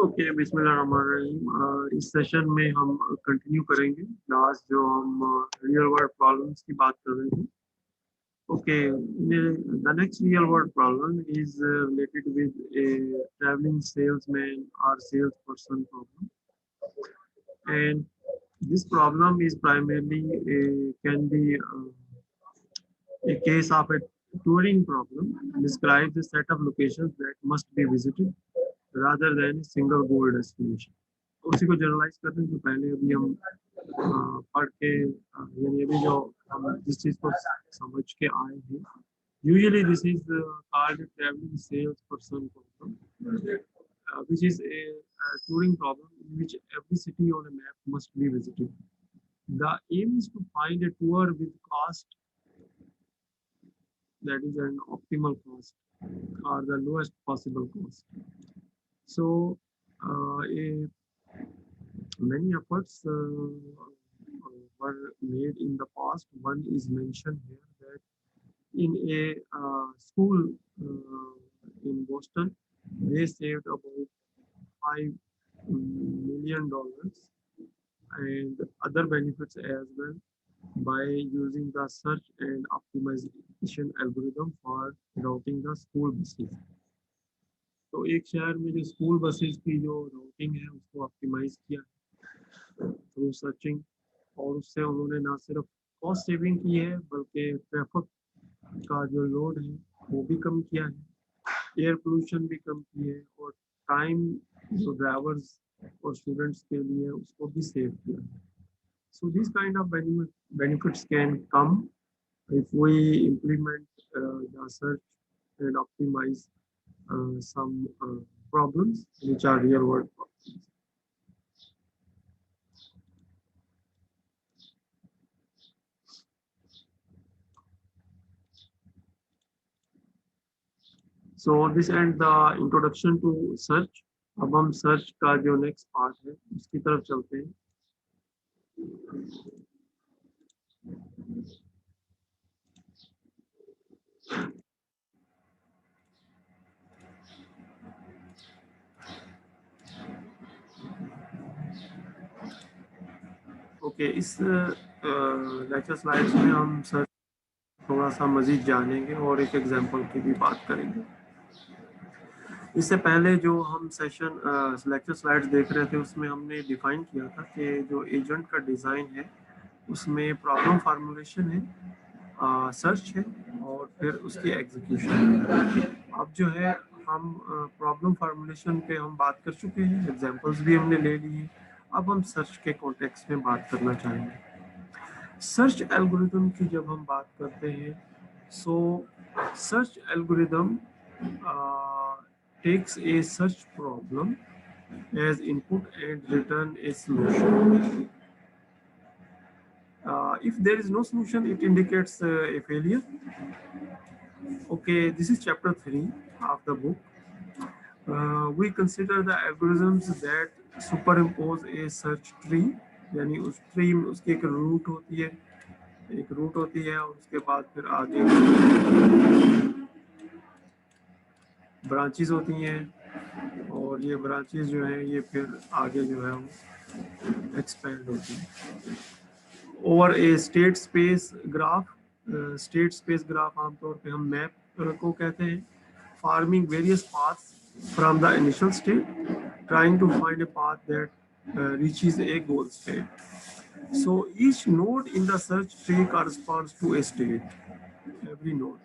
Okay, बिस्मिल्लाहिर्रहमानिर्रहीम। इस session में हम कंटिन्यू करेंगे लास्ट जो हम रियल वर्ल्ड प्रॉब्लम्स की बात कर रहे थे। Okay, the next real world problem is related with a travelling salesman और sales person problem, and this problem is primarily can be a case of a touring problem, describes a set of locations that must be visited rather than a single goal destination. उसी को generalise करते हैं जो पहले अभी हम पढ़ के यानी अभी जो हम जिस चीज को समझ के आए हैं, usually this is called travelling sales person problem, which is a touring problem in which every city on a map must be visited. The aim is to find a tour with cost that is an optimal cost or the lowest possible cost. So, many efforts were made in the past. One is mentioned here that in a school in Boston, they saved about $5 million and other benefits as well by using the search and optimization algorithm for routing the school buses. तो एक शहर में जो school buses की जो routing है उसको optimise किया थ्रू सर्चिंग, और उससे उन्होंने ना सिर्फ कॉस्ट सेविंग की है बल्कि ट्रैफिक का जो लोड है वो भी कम किया है, एयर पोल्यूशन भी कम की है, और टाइम जो ड्राइवर्स और स्टूडेंट्स के लिए उसको भी सेव किया है. So these kind of benefits can come if we implement the search and optimize some problems which are real world problems. So this ends the introduction to search. अब हम search का जो नेक्स्ट पार्ट है उसकी तरफ चलते हैं. Okay, इस लेक्चर स्लाइड्स में हम सर्च थोड़ा सा मजीद जानेंगे और एक एग्जांपल की भी बात करेंगे. इससे पहले जो हम सेशन लेक्चर स्लाइड्स देख रहे थे उसमें हमने डिफाइन किया था कि जो एजेंट का डिज़ाइन है उसमें प्रॉब्लम फार्मूलेशन है, सर्च है और फिर उसकी एग्जीक्यूशन है. अब जो है हम प्रॉब्लम फार्मूलेशन पे हम बात कर चुके हैं, एग्जांपल्स भी हमने ले लिए. अब हम सर्च के कॉन्टेक्स्ट में बात करना चाहेंगे. सर्च एल्गोरिदम की जब हम बात करते हैं, सो search algorithm takes a search problem as input and return a solution. If there is no solution, it indicates a failure. Okay, this is chapter 3 of the book. We consider the algorithms that superimpose a search tree, यानी उस tree में उसकी एक root होती है, और उसके बाद फिर आगे ब्रांचेस होती हैं, और ये ब्रांचेस जो हैं ये फिर आगे जो है वो एक्सपेंड होती हैं over a state space graph. State space graph आमतौर पे हम मैप को कहते हैं. Farming various paths from the initial state, trying to find a path that reaches a goal state. So each node in the search tree corresponds to a state. Every node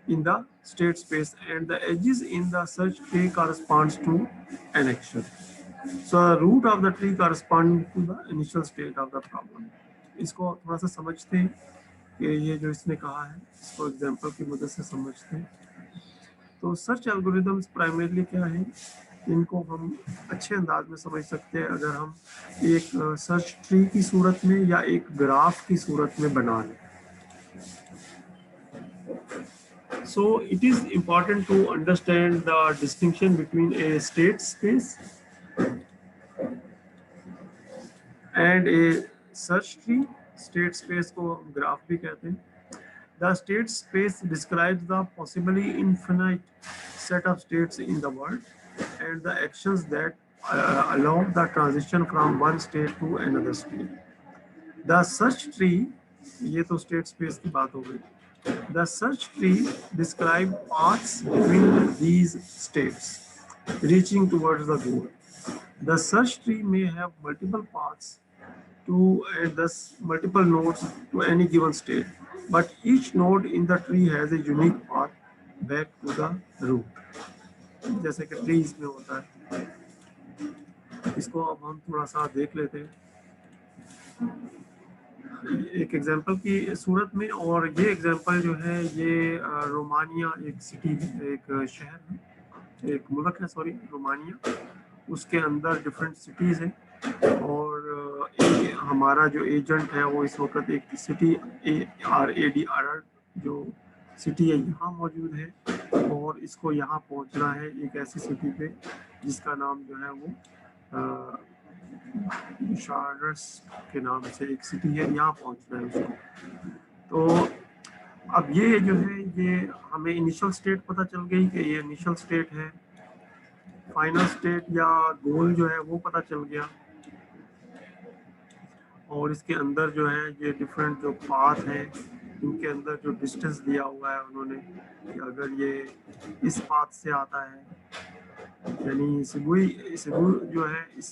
in the state space and the edges in the search tree corresponds to an action. So the root of the tree corresponds to the initial state of the problem. इसको थोड़ा सा समझते हैं कि ये जो इसने कहा है इसको एग्जांपल की मदद से समझते हैं. तो सर्च एल्गोरिदम्स प्राइमरीली क्या है, इनको हम अच्छे अंदाज में समझ सकते हैं अगर हम एक सर्च ट्री की सूरत में या एक ग्राफ की सूरत में बना लें. So it is important to understand the distinction between a state space and a search tree. State space को हम ग्राफ भी कहते हैं. The state space describes the possibly infinite set of states in the world. and the actions that allow the transition from one state to another state. The search tree, ये तो state space की बात हो गई. The search tree describe paths between these states, reaching towards the goal. The search tree may have multiple paths to thus multiple nodes to any given state, but each node in the tree has a unique path back to the root. जैसे कि trees में होता है. इसको अब हम थोड़ा सा देख लेते हैं एक एग्जांपल की सूरत में. और ये एग्जांपल जो है ये रोमानिया एक सिटी है, एक शहर है, एक मुल्क है, सॉरी रोमानिया. उसके अंदर डिफरेंट सिटीज़ हैं और हमारा जो एजेंट है वो इस वक्त एक सिटी RAD जो सिटी है यहाँ मौजूद है और इसको यहाँ पहुँचना है एक ऐसी सिटी पे जिसका नाम जो है वो शार्डस के नाम से एक सिटी है, यहाँ पहुँचना है उसको. तो अब ये जो है ये हमें इनिशियल स्टेट पता चल गई कि ये इनिशियल स्टेट है. फाइनल स्टेट या गोल जो है वो पता चल गया. और इसके अंदर जो है ये डिफरेंट जो पाथ हैं इनके अंदर जो डिस्टेंस दिया हुआ है उन्होंने कि अगर ये इस पाथ से आता है यानी सिबू जो है इस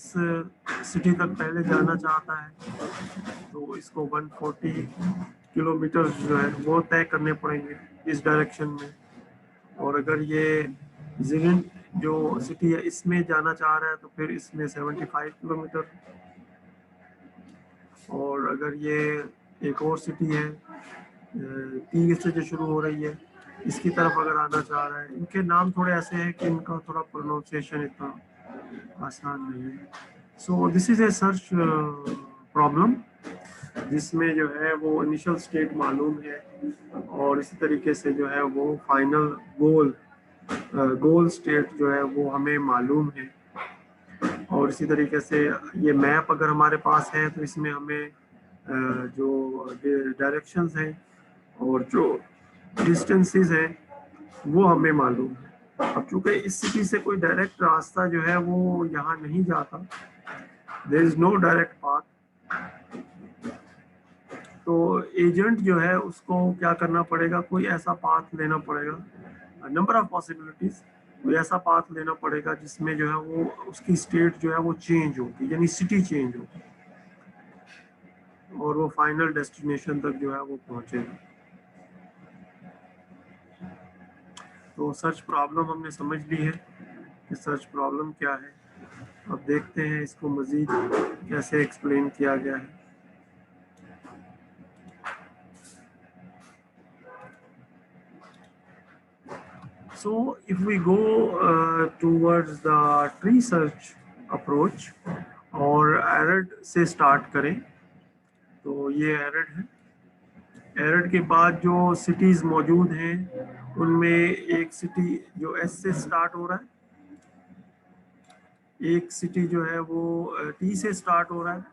सिटी तक पहले जाना चाहता है तो इसको 140 किलोमीटर जो है वो तय करने पड़ेंगे इस डायरेक्शन में. और अगर ये जिलिन जो सिटी है इसमें जाना चाह रहा है तो फिर इसमें 75 किलोमीटर. और अगर ये एक और सिटी है टी से जो शुरू हो रही है इसकी तरफ अगर आना चाह रहा है. इनके नाम थोड़े ऐसे हैं कि इनका थोड़ा प्रोनाउंसिएशन इतना आसान नहीं है. So this is a search problem जिसमें जो है वो इनिशियल स्टेट मालूम है और इसी तरीके से जो है वो फाइनल गोल स्टेट जो है वो हमें मालूम है. और इसी तरीके से ये मैप अगर हमारे पास है तो इसमें हमें जो डायरेक्शंस हैं और जो डिस्टेंसेस हैं वो हमें मालूम है. अब चूँकि इस सिटी से कोई डायरेक्ट रास्ता जो है वो यहाँ नहीं जाता, there is no direct path, तो एजेंट जो है उसको क्या करना पड़ेगा, कोई ऐसा पाथ लेना पड़ेगा, नंबर ऑफ पॉसिबिलिटीज़, कोई ऐसा पाथ लेना पड़ेगा जिसमें जो है वो उसकी स्टेट जो है वो चेंज होगी यानी सिटी चेंज होगी और वो फाइनल डेस्टिनेशन तक जो है वो पहुंचेगा. तो सर्च प्रॉब्लम हमने समझ ली है कि सर्च प्रॉब्लम क्या है. अब देखते हैं इसको मज़ीद कैसे एक्सप्लेन किया गया है. So if we go towards the tree search approach और एरड से स्टार्ट करें तो ये एरड है. एरड के बाद जो सिटीज़ मौजूद हैं उनमें एक सिटी जो एस से स्टार्ट हो रहा है, एक सिटी जो है वो टी से स्टार्ट हो रहा है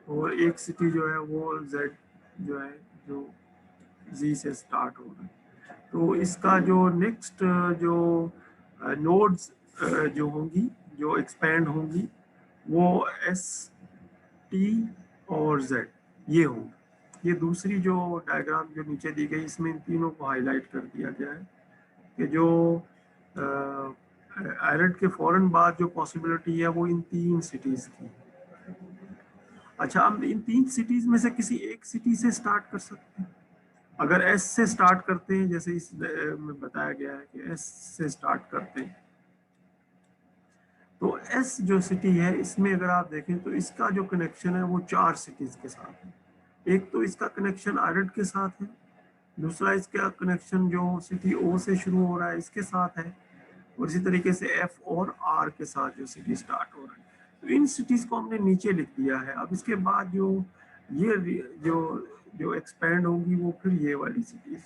और एक सिटी जो है वो जेड जो है जो जी से स्टार्ट हो रहा है. तो इसका जो नेक्स्ट जो नोड्स जो होंगी जो एक्सपेंड होंगी वो एस टी और जेड ये होंगी. ये दूसरी जो डायग्राम जो नीचे दी गई इसमें इन तीनों को हाईलाइट कर दिया गया है कि जो एरड के फौरन बाद जो पॉसिबिलिटी है वो इन तीन सिटीज़ की. अच्छा, हम इन तीन सिटीज़ में से किसी एक सिटी से स्टार्ट कर सकते हैं. अगर एस से स्टार्ट करते हैं जैसे इस में बताया गया है कि एस से स्टार्ट करते हैं तो एस जो सिटी है इसमें अगर आप देखें तो इसका जो कनेक्शन है वो 4 सिटीज़ के साथ है. एक तो इसका कनेक्शन एरड के साथ है, दूसरा इसका कनेक्शन जो सिटी ओ से शुरू हो रहा है इसके साथ है और इसी तरीके से एफ और आर के साथ जो सिटी स्टार्ट हो रहा है. तो इन सिटीज़ को हमने नीचे लिख दिया है. अब इसके बाद जो ये जो एक्सपेंड होंगी वो फिर ये वाली सिटीज.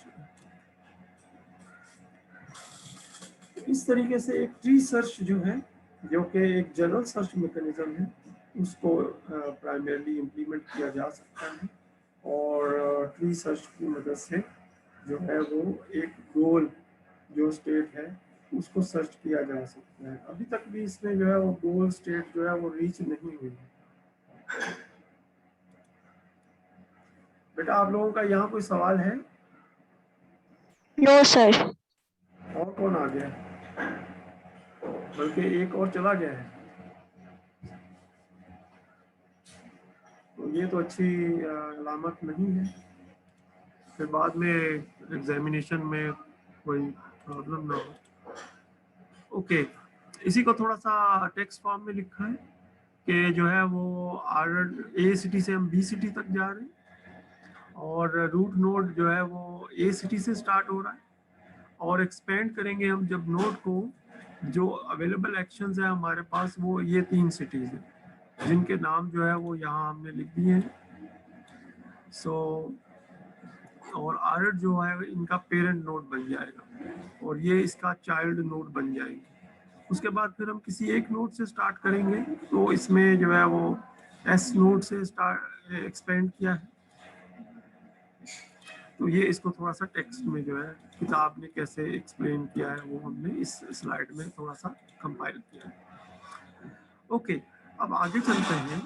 इस तरीके से एक ट्री सर्च जो है जो कि एक जनरल सर्च मैकेनिज्म है उसको प्राइमरीली इम्प्लीमेंट किया जा सकता है और ट्री सर्च की मदद से जो है वो एक गोल जो स्टेट है उसको सर्च किया जा सकता है। अभी तक भी इसमें जो है वो गोल स्टेट जो है वो रीच नहीं हुई है। बेटा आप लोगों का यहाँ कोई सवाल है? No sir. और कौन आ गया? बल्कि एक और चला गया है। तो ये तो अच्छी अलामत नहीं है, फिर बाद में एग्जामिनेशन में कोई प्रॉब्लम ना हो। ओके, इसी को थोड़ा सा टेक्स्ट फॉर्म में लिखा है कि जो है वो आर ए सिटी से हम बी सिटी तक जा रहे हैं, और रूट नोड जो है वो ए सिटी से स्टार्ट हो रहा है, और एक्सपेंड करेंगे हम जब नोड को, जो अवेलेबल एक्शंस है हमारे पास वो ये 3 सिटीज हैं जिनके नाम जो है वो यहाँ हमने लिख दिए हैं। सो और आर जो है इनका पेरेंट नोड बन जाएगा और ये इसका चाइल्ड नोड बन जाएंगे। उसके बाद फिर हम किसी एक नोड से स्टार्ट करेंगे, तो इसमें जो है वो एस नोड से स्टार्ट एक्सपेंड किया है। तो ये इसको थोड़ा सा टेक्स्ट में जो है किताब ने कैसे एक्सप्लेन किया है वो हमने इस स्लाइड में थोड़ा सा कंपाइल किया है। ओके, अब आगे चलते हैं।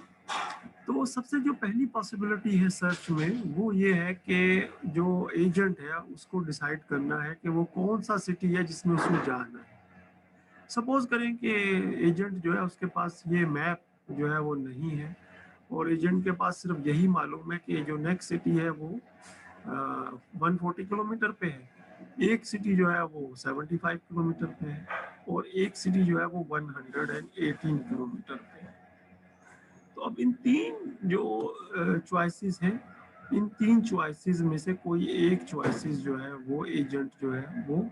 तो सबसे जो पहली पॉसिबिलिटी है सर्च में वो ये है कि जो एजेंट है उसको डिसाइड करना है कि वो कौन सा सिटी है जिसमें उसने जाना है। सपोज करें कि एजेंट जो है उसके पास ये मैप जो है वो नहीं है, और एजेंट के पास सिर्फ यही मालूम है कि जो नेक्स्ट सिटी है वो 140 किलोमीटर पे है, एक सिटी जो है वो 75 किलोमीटर पे है, और एक सिटी जो है वो 118 किलोमीटर पे है। तो अब इन तीन जो चॉइसेस हैं, इन तीन चॉइसेस में से कोई एक चॉइसेस जो है वो एजेंट जो है वो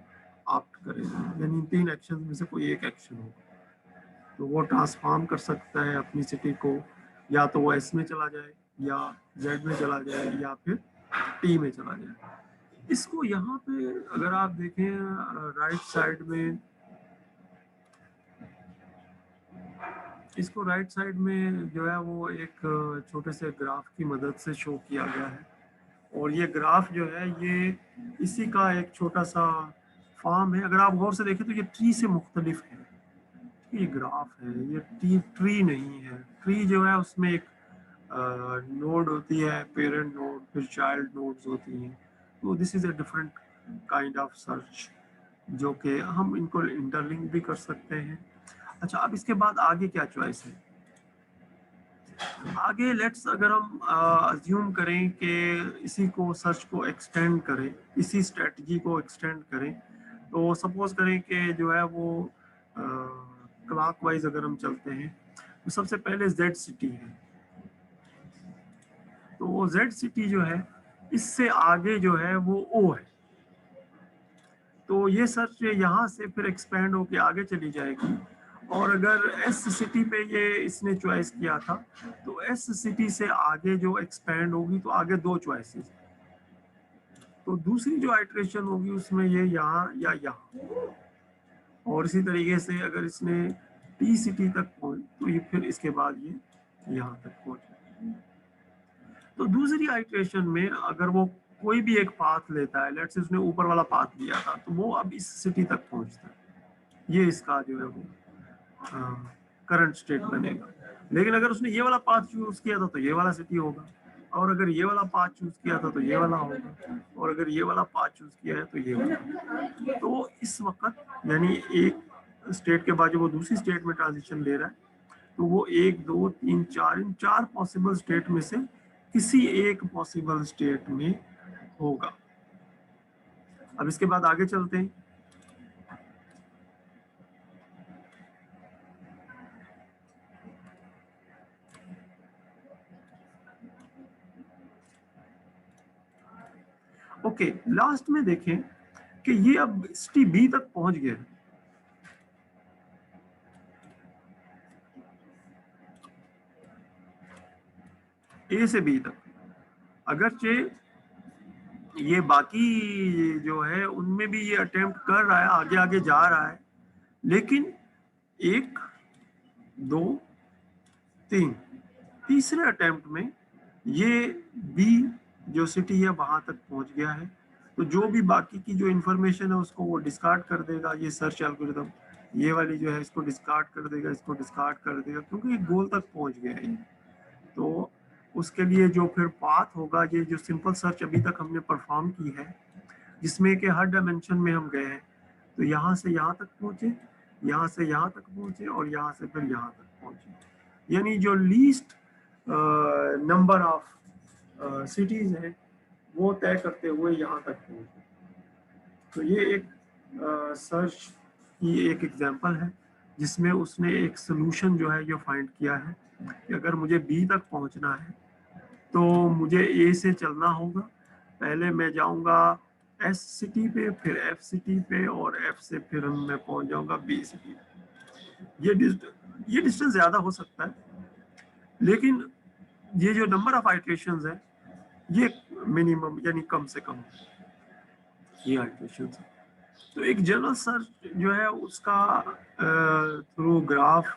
ऑप्ट करेगा, यानी इन तीन एक्शन में से कोई एक एक्शन होगा। तो वो ट्रांसफॉर्म कर सकता है अपनी सिटी को, या तो वो एस में चला जाए, या जेड में चला जाए, या फिर टी में चला जाए। इसको यहाँ पे अगर आप देखें राइट साइड में, इसको राइट साइड में जो है वो एक छोटे से ग्राफ की मदद से शो किया गया है, और ये ग्राफ जो है ये इसी का एक छोटा सा फॉर्म है। अगर आप गौर से देखें तो ये ट्री से मुख्तलिफ है, ये ग्राफ है, ये ट्री नहीं है। ट्री जो है उसमें एक नोड होती है, पेरेंट नोड, फिर चाइल्ड नोड्स होती हैं। तो this is a different kind of search, जो कि हम इनको इंटरलिंक भी कर सकते हैं। अच्छा, अब इसके बाद आगे क्या चॉइस है? आगे लेट्स अगर हम अज्यूम करें कि इसी को सर्च को एक्सटेंड करें, इसी स्ट्रेटजी को एक्सटेंड करें, तो सपोज करें कि जो है वो क्लॉकवाइज अगर हम चलते हैं, तो सबसे पहले जेड सिटी है। तो वो जेड सिटी जो है इससे आगे जो है वो ओ है, तो ये सर्च यहाँ से फिर एक्सपेंड होके आगे चली जाएगी। और अगर एस सिटी पे ये इसने चॉइस किया था, तो एस सिटी से आगे जो एक्सपेंड होगी तो आगे दो चॉइसेस, तो दूसरी जो आइट्रेशन होगी उसमें ये यहाँ या यहाँ। और इसी तरीके से अगर इसने टी सिटी तक पहुंच, तो ये फिर इसके बाद ये यहाँ तक पहुंचे। तो दूसरी आइट्रेशन में अगर वो कोई भी एक पाथ लेता है, लेट्स से उसने ऊपर वाला पाथ लिया था, तो वो अब इस सिटी तक पहुंचता है। ये इसका जो है वो करंट स्टेट बनेगा। लेकिन अगर उसने ये वाला पाथ चूज किया था तो ये वाला सिटी होगा, और अगर ये वाला पाथ चूज किया था तो ये वाला होगा, और अगर ये वाला पाथ चूज किया है तो ये वाला। तो इस वक्त यानी एक स्टेट के बाद जो वो दूसरी स्टेट में ट्रांजिशन ले रहा है, तो वो 1 2 3 4 इन 4 पॉसिबल स्टेट में से किसी एक पॉसिबल स्टेट में होगा। अब इसके बाद आगे चलते हैं। ओके, लास्ट में देखें कि ये अब सिटी बी तक पहुंच गया है। ए से बी तक, अगरचे ये बाकी जो है उनमें भी ये अटेम्प्ट कर रहा है, आगे आगे जा रहा है, लेकिन 1 2 3 तीसरे अटेम्प्ट में ये बी जो सिटी है वहां तक पहुंच गया है। तो जो भी बाकी की जो इंफॉर्मेशन है उसको वो डिस्कार्ड कर देगा, ये सर्च एल्गोरिथम ये वाली जो है इसको डिस्कार्ड कर देगा, इसको डिस्कार्ड कर देगा, क्योंकि गोल तक पहुंच गया है। तो उसके लिए जो फिर पाथ होगा, ये जो सिंपल सर्च अभी तक हमने परफॉर्म की है जिसमें कि हर डायमेंशन में हम गए हैं, तो यहाँ से यहाँ तक पहुंचे, यहाँ से यहाँ तक पहुंचे और यहाँ से फिर यहाँ तक पहुंचे, यानी जो लीस्ट नंबर ऑफ सिटीज है वो तय करते हुए यहाँ तक पहुंचे। तो ये एक सर्च की एक एग्जांपल है जिसमें उसने एक सोल्यूशन जो है ये फाइंड किया है कि अगर मुझे बी तक पहुंचना है तो मुझे ए से चलना होगा, पहले मैं जाऊंगा एस सिटी पे, फिर एफ सिटी पे, और एफ से फिर मैं पहुंच जाऊंगा बी सिटी पे। ये डिस्टेंस ज्यादा हो सकता है, लेकिन ये जो नंबर ऑफ आइट्रेशंस है ये मिनिमम यानी कम से कम ये आइट्रेशंस है। तो एक जनरल सर्च जो है उसका through graph,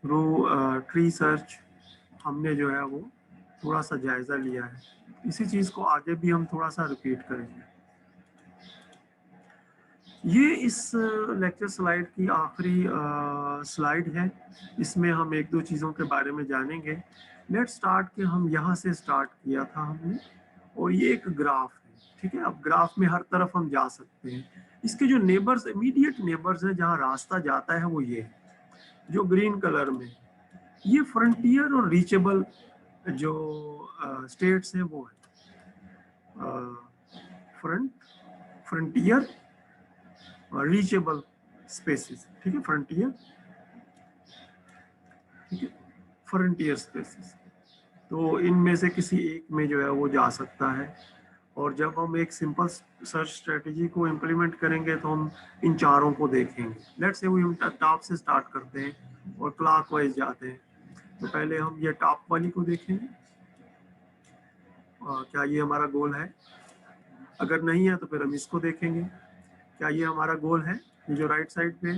through tree search हमने जो है वो थोड़ा सा जायजा लिया है। इसी चीज को आगे भी हम थोड़ा सा रिपीट करेंगे। ये इस लेक्चर स्लाइड की आखिरी स्लाइड है, इसमें हम एक दो चीज़ों के बारे में जानेंगे। लेट स्टार्ट के हम यहाँ से स्टार्ट किया था हमने, और ये एक ग्राफ है, ठीक है। अब ग्राफ में हर तरफ हम जा सकते हैं। इसके जो नेबर्स, इमीडिएट नेबर्स है जहाँ रास्ता जाता है वो ये है, जो ग्रीन कलर में, ये फ्रंटियर और रीचेबल जो स्टेट्स हैं वो है फ्रंटियर रीचेबल स्पेसिस, ठीक है, फ्रंटियर, ठीक है, फ्रंटियर स्पेसिस। तो इनमें से किसी एक में जो है वो जा सकता है। और जब हम एक सिंपल सर्च स्ट्रेटेजी को इम्प्लीमेंट करेंगे तो हम इन चारों को देखेंगे। लेट्स से हम टॉप से स्टार्ट करते हैं और क्लॉकवाइज जाते हैं। तो पहले हम ये टॉप वाली को देखेंगे, क्या ये हमारा गोल है, अगर नहीं है तो फिर हम इसको देखेंगे, क्या ये हमारा गोल है, ये जो राइट साइड पे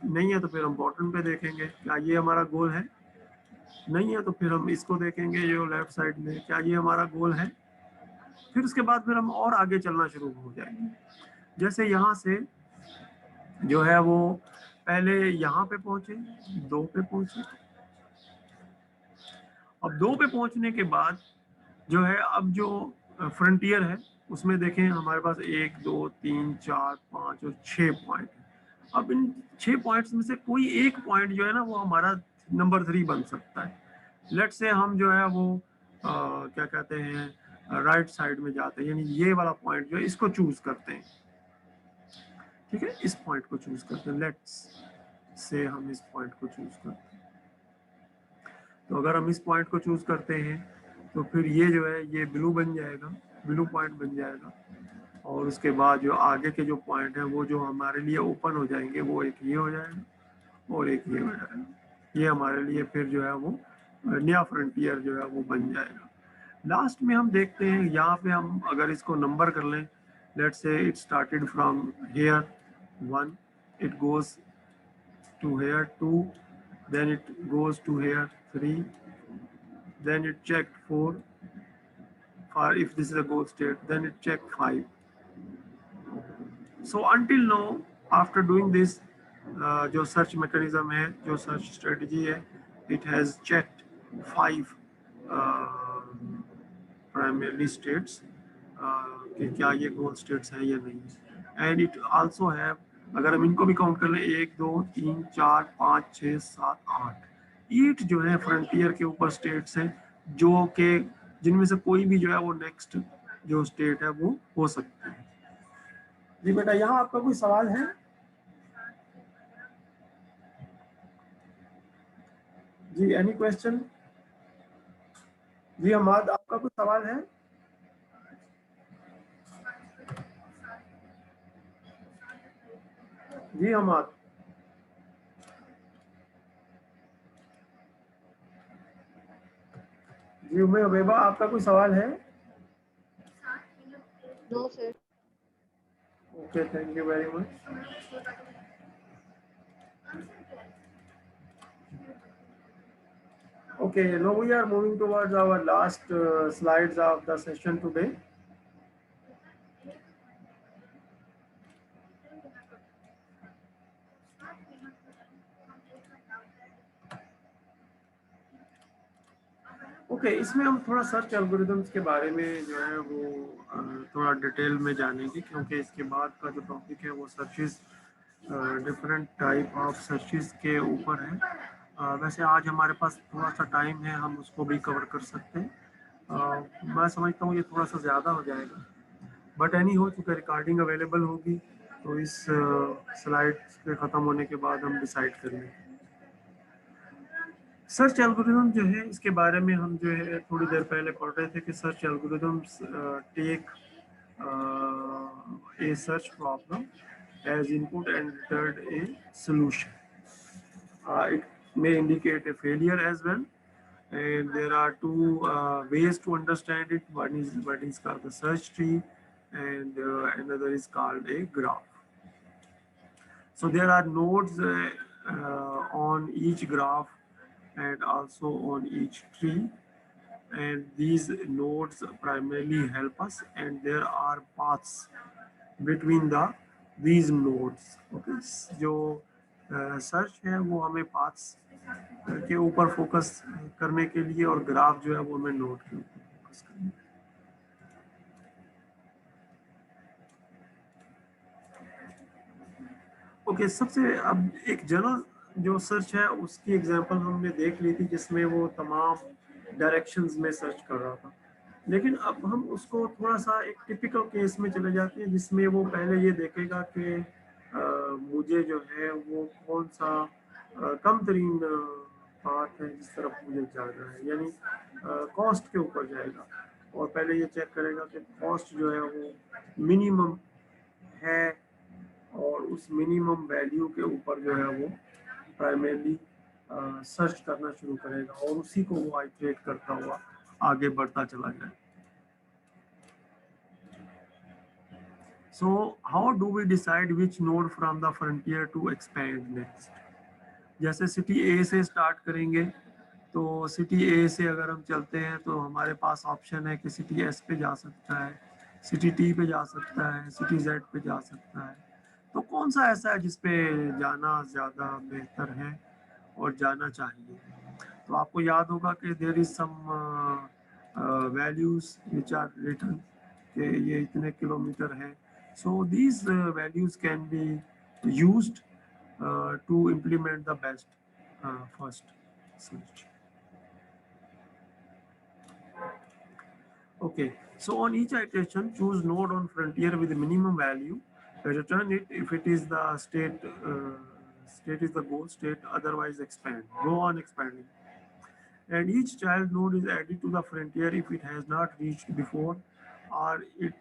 नहीं है तो फिर हम बॉटम पे देखेंगे, क्या ये हमारा गोल है, नहीं है तो फिर हम इसको देखेंगे जो लेफ्ट साइड में, क्या ये हमारा गोल है। फिर उसके बाद फिर हम और आगे चलना शुरू हो जाएंगे। जैसे यहाँ से जो है वो पहले यहाँ पे पहुंचे, 2 पे पहुंचे, अब 2 पे पहुंचने के बाद जो है अब जो फ्रंटियर है उसमें देखें हमारे पास 1 2 3 4 5 और 6 पॉइंट। अब इन 6 पॉइंट्स में से कोई एक पॉइंट जो है ना वो हमारा नंबर 3 बन सकता है। लेट से हम जो है वो क्या कहते हैं राइट साइड में जाते हैं, यानी ये वाला पॉइंट जो है इसको चूज करते हैं, ठीक है, इस पॉइंट को चूज करते हैं। लेट्स से हम इस पॉइंट को चूज करते हैं। तो अगर हम इस पॉइंट को चूज करते हैं तो फिर ये जो है ये ब्लू बन जाएगा, ब्लू पॉइंट बन जाएगा। और उसके बाद जो आगे के जो पॉइंट है वो जो हमारे लिए ओपन हो जाएंगे वो एक ये हो जाएगा और एक ये हो जाएगा। ये हमारे लिए फिर जो है वो नया फ्रंटियर जो है वो बन जाएगा। लास्ट में हम देखते हैं यहाँ पे हम अगर इसको नंबर कर लें, let's say it started from here 1, it goes to here 2, then it goes to here 3, then it checked 4, for if this is a goal state, then it checked 5. So until now after doing this जो search mechanism है, जो search strategy है, it has checked 5 primary states कि क्या ये गोल states हैं या नहीं। एंड इट आल्सो हैव, अगर हम इनको भी काउंट कर लें 1 2 3 4 5 6 7 8, 8 जो है फ्रंटियर के ऊपर स्टेट्स हैं जो कि जिनमें से कोई भी जो है वो नेक्स्ट जो स्टेट है वो हो सकती है। जी बेटा, यहाँ आपका कोई सवाल है? जी एनी क्वेश्चन? जी हमाद, आपका कोई सवाल है? जी हमाद, जी उम्मे अबेबा, आपका कोई सवाल है? No sir. Okay, thank you very much. Okay, now we are moving towards our last slides of the session today. Okay, इसमें हम थोड़ा सर्च एल्गोरिदम्स के बारे में जो है वो थोड़ा डिटेल में जानेंगे, क्योंकि इसके बाद का जो टॉपिक है वो searches, different type of searches के ऊपर है। वैसे आज हमारे पास थोड़ा सा टाइम है, हम उसको भी कवर कर सकते हैं। मैं समझता हूँ ये थोड़ा सा ज़्यादा हो जाएगा, बट एनी हो, चूँकि रिकॉर्डिंग अवेलेबल होगी तो इस स्लाइड के ख़त्म होने के बाद हम डिसाइड करेंगे। सर्च एल्गोरिदम जो है, इसके बारे में हम जो है थोड़ी देर पहले पढ़ रहे थे कि search algorithms take a search problem as input and return a solution. It may indicate a failure as well, and there are two ways to understand it. One is called the search tree, and another is called a graph. So there are nodes on each graph and also on each tree, and these nodes primarily help us, and there are paths between these nodes. Okay, जो search है वो हमें paths के ऊपर focus करने के लिए, और ग्राफ जो है वो हमें नोड के ऊपर फोकस करने के लिए। ओके, सबसे अब एक जनरल जो सर्च है उसकी एग्जांपल हमने देख ली थी, जिसमें वो तमाम डायरेक्शंस में सर्च कर रहा था। लेकिन अब हम उसको थोड़ा सा एक टिपिकल केस में चले जाते हैं, जिसमें वो पहले ये देखेगा कि मुझे जो है वो कौन सा कम तरीन पाथ है जिस तरफ मुझे जाना है, यानी कॉस्ट के ऊपर जाएगा, और पहले ये चेक करेगा कि कॉस्ट जो है वो मिनिमम है, और उस मिनिमम वैल्यू के ऊपर जो है वो प्राइमरली सर्च करना शुरू करेगा, और उसी को वो आइटरेट करता हुआ आगे बढ़ता चला जाए। So how do we decide which node from the frontier to expand next? जैसे सिटी ए से स्टार्ट करेंगे, तो सिटी ए से अगर हम चलते हैं तो हमारे पास ऑप्शन है कि सिटी एस पे जा सकता है, सिटी टी पे जा सकता है, सिटी जेड पे जा सकता है। तो कौन सा ऐसा है जिस पे जाना ज़्यादा बेहतर है और जाना चाहिए? तो आपको याद होगा कि there is some values which are written कि ये इतने किलोमीटर है। So these values can be used to implement the best first search. Okay, so on each iteration, choose node on frontier with the minimum value. Return it if it is the state is the goal state. Otherwise, expand. Go on expanding. And each child node is added to the frontier if it has not reached before, or it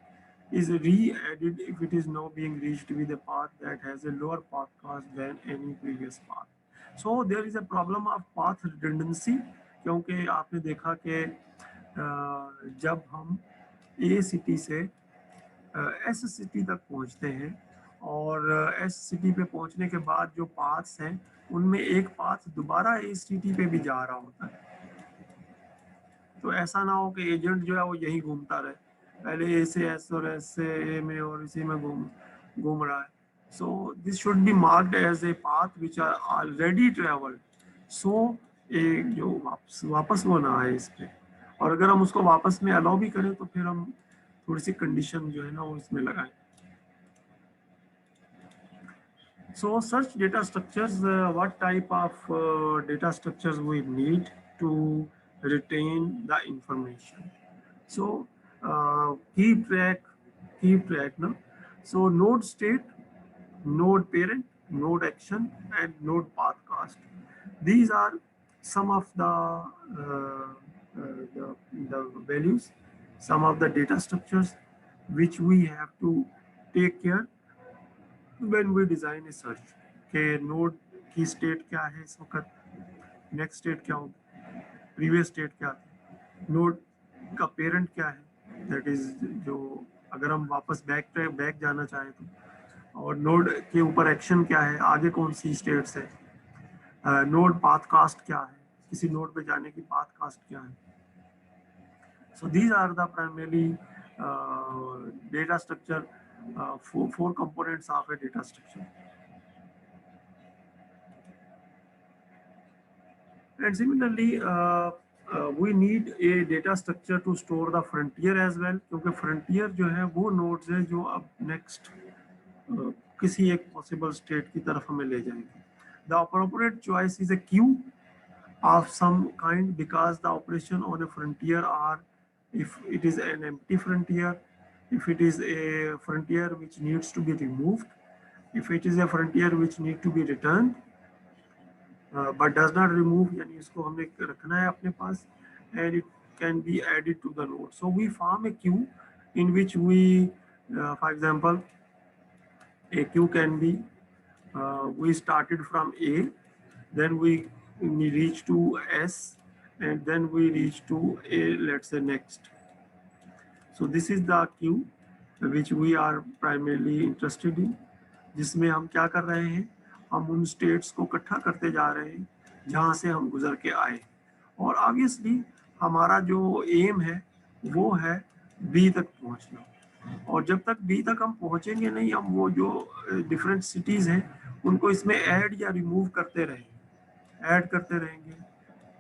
is re-added if it is now being reached with a path that has a lower path cost than any previous path. So there is a problem of path redundancy, क्योंकि आपने देखा कि जब हम ए city से S city तक पहुंचते हैं, और एस सिटी पे पहुंचने के बाद जो पाथ्स हैं उनमें एक पाथ दोबारा ए सिटी पे भी जा रहा होता है। तो ऐसा ना हो कि एजेंट जो है वो यही घूमता रहे, पहले ए से एस और एस से ए में और इसी में घूम रहा है। So this should be marked as a path which are already travelled, so एक जो वापस वो ना आए इस पे। और अगर हम उसको वापस में अलाउ भी करें तो फिर हम थोड़ी सी कंडीशन जो है ना वो इसमें लगाएं। So search data structures, what type of data structures we need to retain the information? So keep track now. So node state, node parent, node action, and node path cost. These are some of the values, some of the data structures which we have to take care when we design a search के node की state क्या है इस वक्त, next state क्या होगी, previous state क्या थी, नोड का पेरेंट क्या है, दैट इज जो अगर हम वापस बैक जाना चाहें तो, और नोड के ऊपर एक्शन क्या है, आगे कौन सी स्टेट्स है, नोड पाथ कास्ट क्या है, किसी नोड पे जाने की पाथ कास्ट क्या है। So these are the primary data structure, four components of a data structure. And similarly, we need a data structure to store the frontier as well, क्योंकि frontier जो है वो नोड्स है जो अब नेक्स्ट किसी एक पॉसिबल स्टेट की तरफ हमें ले जाएंगे. The appropriate choice is a queue of some kind, because the operation on a frontier are, if it is an empty frontier, if it is a frontier which needs to be removed, if it is a frontier which need to be returned, but does not remove, यानी इसको हमने रखना है अपने पास, and it can be added to the node. So we form a queue in which we, for example, a queue can be, we started from A, then we reach to S, and then we reach to A, let's say next. So this is the queue which we are primarily interested in, जिसमें हम क्या कर रहे हैं, हम उन states को इकट्ठा करते जा रहे हैं जहाँ से हम गुजर के आए, और ऑब्वियसली हमारा जो एम है वो है बी तक पहुँचना, और जब तक बी तक हम पहुँचेंगे नहीं, हम वो जो डिफरेंट सिटीज़ हैं उनको इसमें ऐड या रिमूव करते रहेंगे, ऐड करते रहेंगे,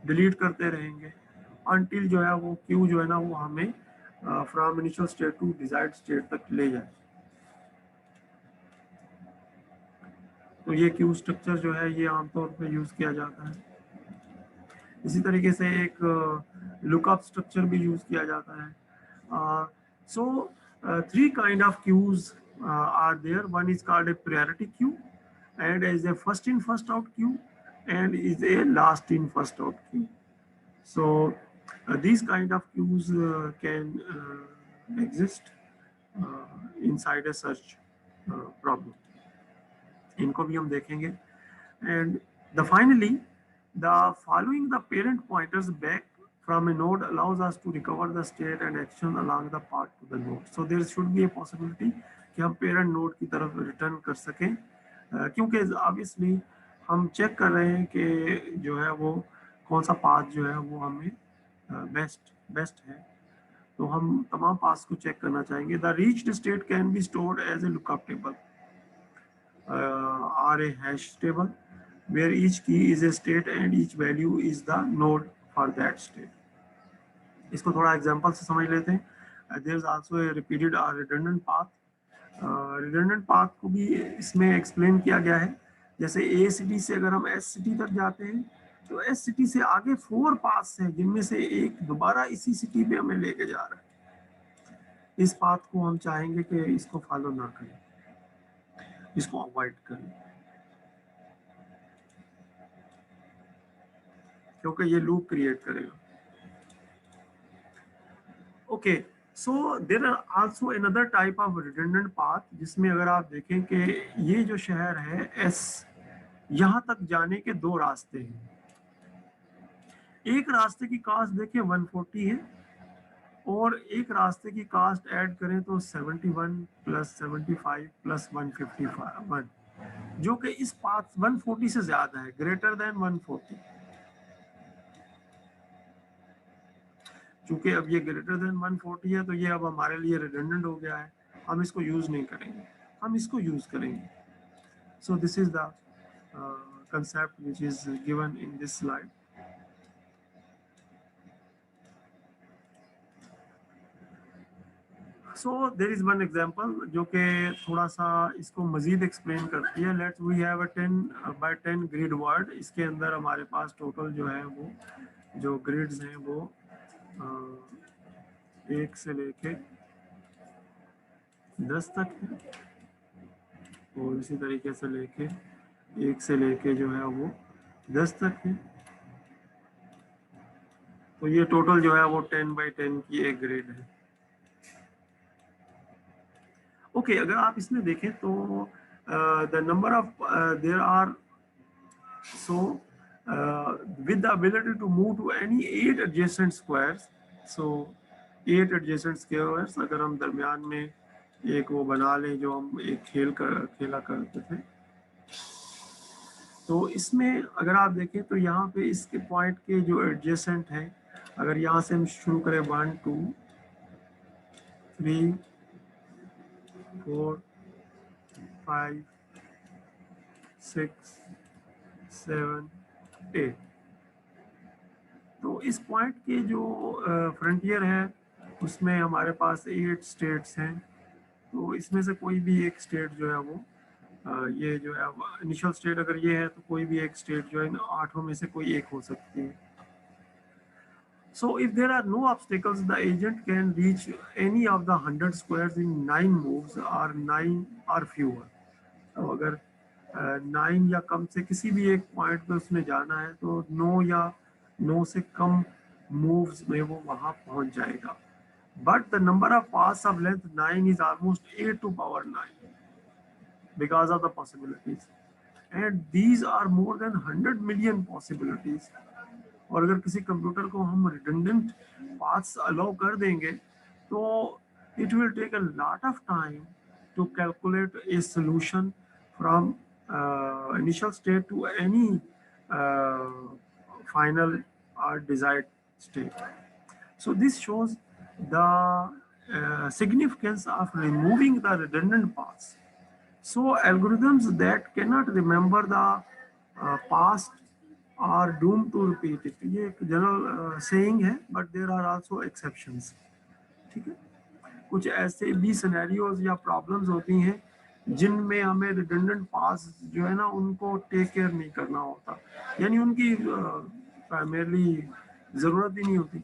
डिलीट करते रहेंगे, अनटिल जो है वो क्यू जो है ना वो हमें from initial state to desired state तक ले जाए. तो ये क्यू स्ट्रक्चर जो है ये आमतौर पे यूज़ किया जाता है. इसी तरीके से एक लुकअप स्ट्रक्चर भी यूज़ किया जाता है. So three kind of queues are there. One is called a priority queue, and is a first in first out queue, and is a last in first out queue. So these kind of queues can exist inside a search problem. इनको भी हम देखेंगे. And the finally, the following the parent pointers back from a node allows us to recover the state and action along the path to the node. So there should be a possibility कि हम parent node की तरफ return कर सकें, क्योंकि obviously हम check कर रहे हैं कि जो है वो कौन सा पाथ जो है वो हमें बेस्ट है, तो हम तमाम पाथ्स को चेक करना चाहेंगे. The reached state can be stored as a lookup table or a hash table where each key is a state and each value is the node for that state. इसको थोड़ा example से समझ लेते हैं. there is also a repeated or redundant path. redundant path को भी इसमें explain किया गया है. जैसे ए सिटी से अगर हम एस सिटी तक जाते हैं तो एस सिटी से आगे 4 पाथ्स हैं जिनमें से एक दोबारा इसी सिटी पे हमें लेके जा रहा है. इस पाथ को हम चाहेंगे कि इसको फॉलो ना करें, इसको अवॉइड करें, क्योंकि ये लूप क्रिएट करेगा. Okay, so there are also another type of redundant path, जिसमें अगर आप देखें कि ये जो शहर है एस, यहाँ तक जाने के 2 रास्ते हैं. एक रास्ते की कास्ट देखिए 140 है, और एक रास्ते की कास्ट ऐड करें तो 71 प्लस 75 प्लस 151, जो कि इस पाथ 140 से ज्यादा है, ग्रेटर देन 140. चूंकि अब ये ग्रेटर देन 140 है तो ये अब हमारे लिए रिडंडेंट हो गया है, हम इसको यूज नहीं करेंगे, हम इसको यूज करेंगे. So this is the concept which is given in this slide. So there is one example जो कि थोड़ा सा इसको मजीद एक्सप्लेन करती है. Let's we have a 10 by 10 grid world. इसके अंदर हमारे पास टोटल जो है वो जो ग्रिड्स हैं वो 1 से लेके 10 तक है, और इसी तरीके से लेके 1 से लेके जो है वो 10 तक है. तो ये टोटल जो है वो 10 by 10 की एक ग्रिड है. ओके, अगर आप इसमें देखें तो the number of there are, so with the ability to move to any 8 adjacent squares. So 8 adjacent squares अगर हम दरमियान में एक वो बना लें जो हम एक खेला करते थे, तो इसमें अगर आप देखें तो यहाँ पे इसके पॉइंट के जो एडजेसेंट हैं, अगर यहाँ से हम शुरू करें 1 2 3 4 5 6 7 8, तो इस पॉइंट के जो फ्रंटियर है उसमें हमारे पास 8 स्टेट्स हैं। तो इसमें से कोई भी एक स्टेट जो है वो ये जो है इनिशियल स्टेट अगर ये है तो कोई भी एक स्टेट जो है इन 8 में से कोई एक हो सकती है। So if there are no obstacles, the agent can reach any of the 100 squares in 9 moves or 9 or fewer. तो अगर 9 या कम से किसी भी एक पॉइंट पे उसने जाना है तो 9 या 9 से कम मूव्स में वो वहां पहुंच जाएगा। But the number of paths of length 9 is almost 8 to power 9 because of the possibilities. And these are more than 100 million possibilities. और अगर किसी कंप्यूटर को हम रिडंडेंट पाथ्स अलाउ कर देंगे तो it will take a lot of time to calculate a solution from initial state to any final or desired state. So this shows the significance of removing the redundant paths. So algorithms that cannot remember the past are doomed to repeat it. ये एक general saying है, but there are also exceptions. ठीक है, कुछ ऐसे भी scenarios या problems होती हैं जिनमें हमें रिडंडेंट पास जो है ना उनको टेक केयर नहीं करना होता, यानी उनकी प्राइमरली जरूरत ही नहीं होती।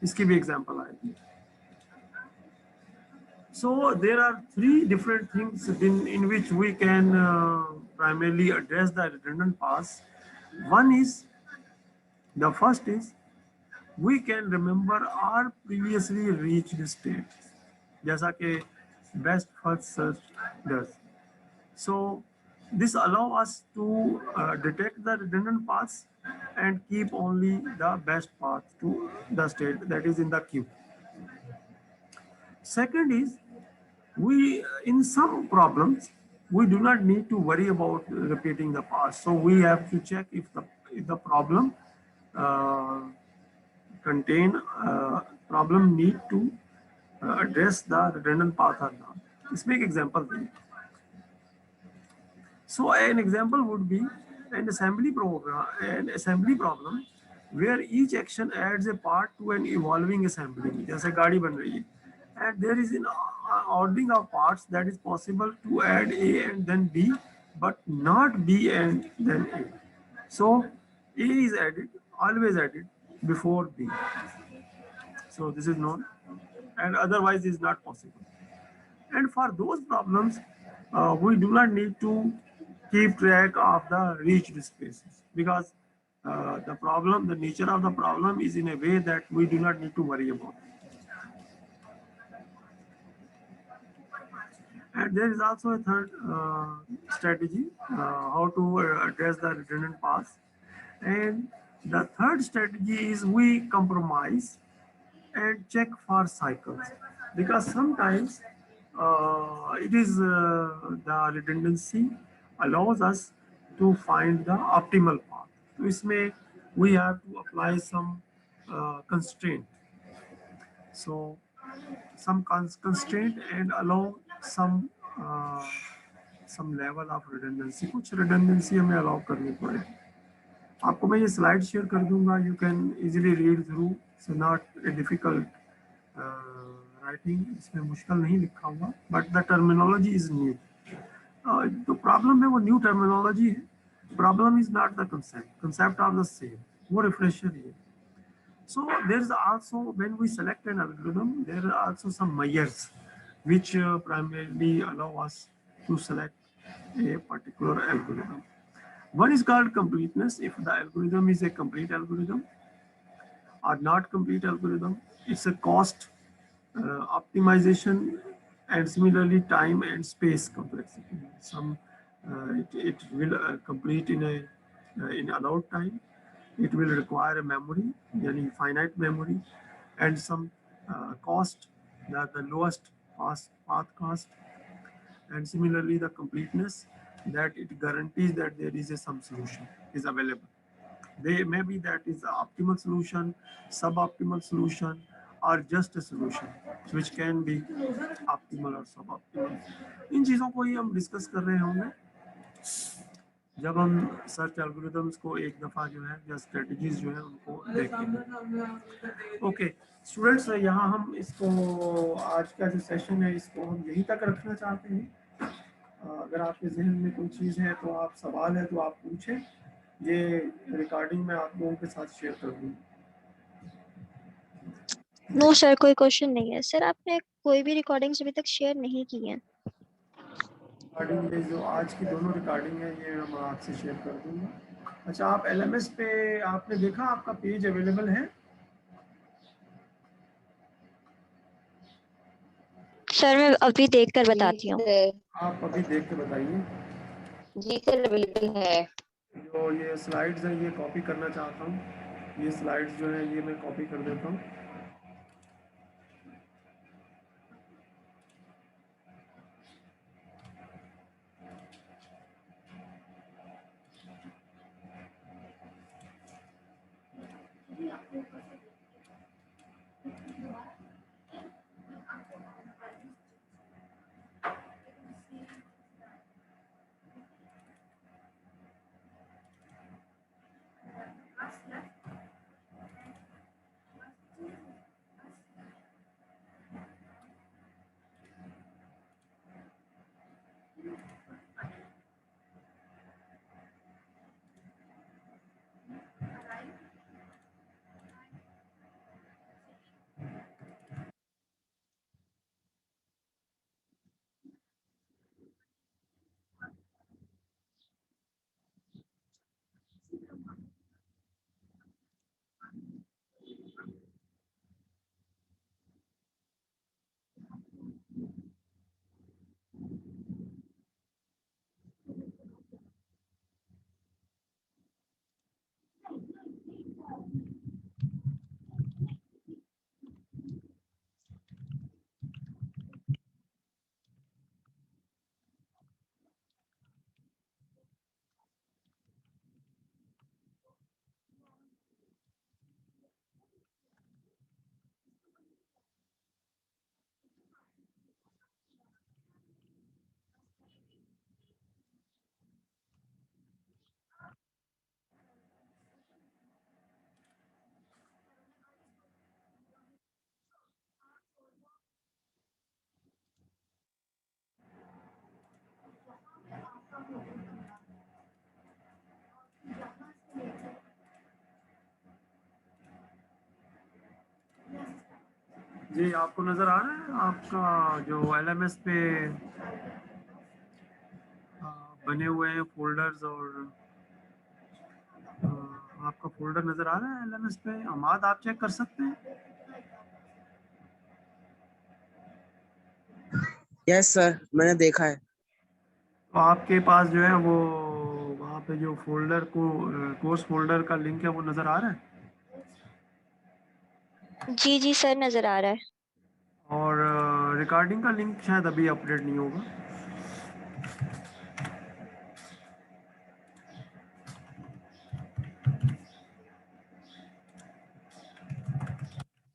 इसकी भी एग्जांपल आएगी। So there are 3 different things in which we can primarily address the redundant paths. One is, the first is, we can remember our previously reached states, जैसा कि best first search does. So this allows us to detect the redundant paths and keep only the best path to the state that is in the queue. Second is, we in some problems we do not need to worry about repeating the past, so we have to check if the problem uh, contain problem need to address the redundant path or not. इसमें एक example दें। So an example would be an assembly problem where each action adds a part to an evolving assembly. जैसे गाड़ी बन रही है, and there is an ordering of parts that is possible to add A and then B, but not B and then A. So A is added, always added before B. So this is known, and otherwise is not possible. And for those problems, we do not need to keep track of the reached spaces because the nature of the problem is in a way that we do not need to worry about. And there is also a third strategy, how to address the redundant paths. And the third strategy is we compromise and check for cycles, because sometimes it is the redundancy allows us to find the optimal path. So इसमें we have to apply some constraint. So some constraint and allow some level of redundancy. कुछ redundancy हमें allow करनी पड़ेगी। आपको मैं ये slide share कर दूंगा, you can easily read through, so not a difficult writing, इसमें मुश्किल नहीं लिखा हुआ, but the terminology is new. तो प्रॉब्लम है वो न्यू टर्मिनोलॉजी है, problem is not the concept of the same, वो रिफ्रेशर है। So there is also, when we select an algorithm, there are also some measures which primarily allow us to select a particular algorithm. One is called completeness. If the algorithm is a complete algorithm or not complete algorithm, it's a cost optimization, and similarly time and space complexity. It will complete in allowed time. It will require a memory, yani finite memory, and some cost, the lowest path cost, and similarly the completeness, that it guarantees that there is some solution is available. They maybe that is the optimal solution, suboptimal solution, or just a solution which can be optimal or suboptimal. इन चीजों को ही हम discuss कर रहे होंगे। जब हम search algorithms को एक दफ़ा जो है या स्ट्रेटजीज जो है उनको देखेंगे। ओके स्टूडेंट्स, यहाँ हम इसको आज का जो सेशन है इसको हम यहीं तक रखना चाहते हैं। अगर आपके जहन में कोई चीज़ है तो आप सवाल है तो आप पूछें। ये रिकॉर्डिंग मैं आप लोगों के साथ शेयर कर दूँगी। नो सर, कोई क्वेश्चन नहीं है सर। आपने कोई भी रिकॉर्डिंग्स अभी तक शेयर नहीं की है। रिकॉर्डिंग ये जो आज की दोनों रिकॉर्डिंग है ये मैं आपसे शेयर कर दूंगा। अच्छा, आप LMS पे आपने देखा आपका पेज अवेलेबल है? सर मैं अभी देख कर बताती हूँ। आप अभी देख के बताइए। जी सर, अवेलेबल है। जो ये स्लाइड्स हैं ये कॉपी करना चाहता हूँ। ये स्लाइड्स जो है ये मैं कॉपी कर देता हूँ। जी आपको नज़र आ रहा है आपका जो LMS पे बने हुए हैं फोल्डर्स और आपका फोल्डर नज़र आ रहा है LMS पे? अमाद आप चेक कर सकते हैं? यस सर, मैंने देखा है। तो आपके पास जो है वो वहाँ पे जो फोल्डर को कोर्स फोल्डर का लिंक है वो नज़र आ रहा है? जी जी सर, नजर आ रहा है। और रिकॉर्डिंग का लिंक शायद अभी अपडेट नहीं होगा।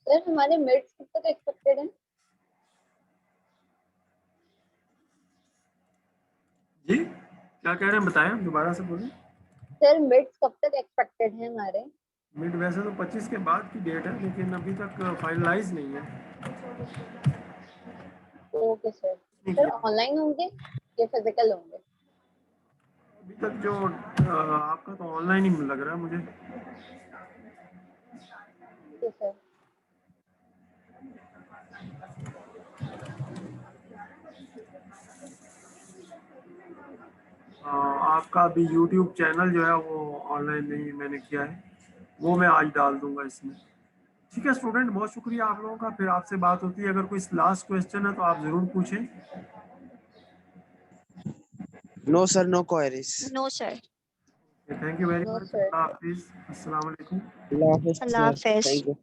सर हमारे मिड्स कब तक एक्सपेक्टेड है? जी क्या कह रहे हैं बताएं, दोबारा से बोलें। सर मिड्स कब तक एक्सपेक्टेड है हमारे? मिड वैसे तो 25 के बाद की डेट है लेकिन अभी तक फाइनलाइज नहीं है। Okay sir. नहीं सर किया ऑनलाइन होंगे या फिजिकल होंगे? अभी तक। जो आपका तो ऑनलाइन ही लग रहा है मुझे। ठीक है सर। आपका अभी YouTube चैनल जो है वो ऑनलाइन नहीं मैंने किया है, वो मैं आज डाल दूंगा इसमें। ठीक है स्टूडेंट, बहुत शुक्रिया आप लोगों का। फिर आपसे बात होती है। अगर कोई लास्ट क्वेश्चन है तो आप ज़रूर पूछें। No sir, no queries. No sir. Thank you very no much. Sir. Allah हाफिज़। अस्सलाम वालेकुम। अल्लाह हाफिज अल्लाह सर, हाफिज। Thank you.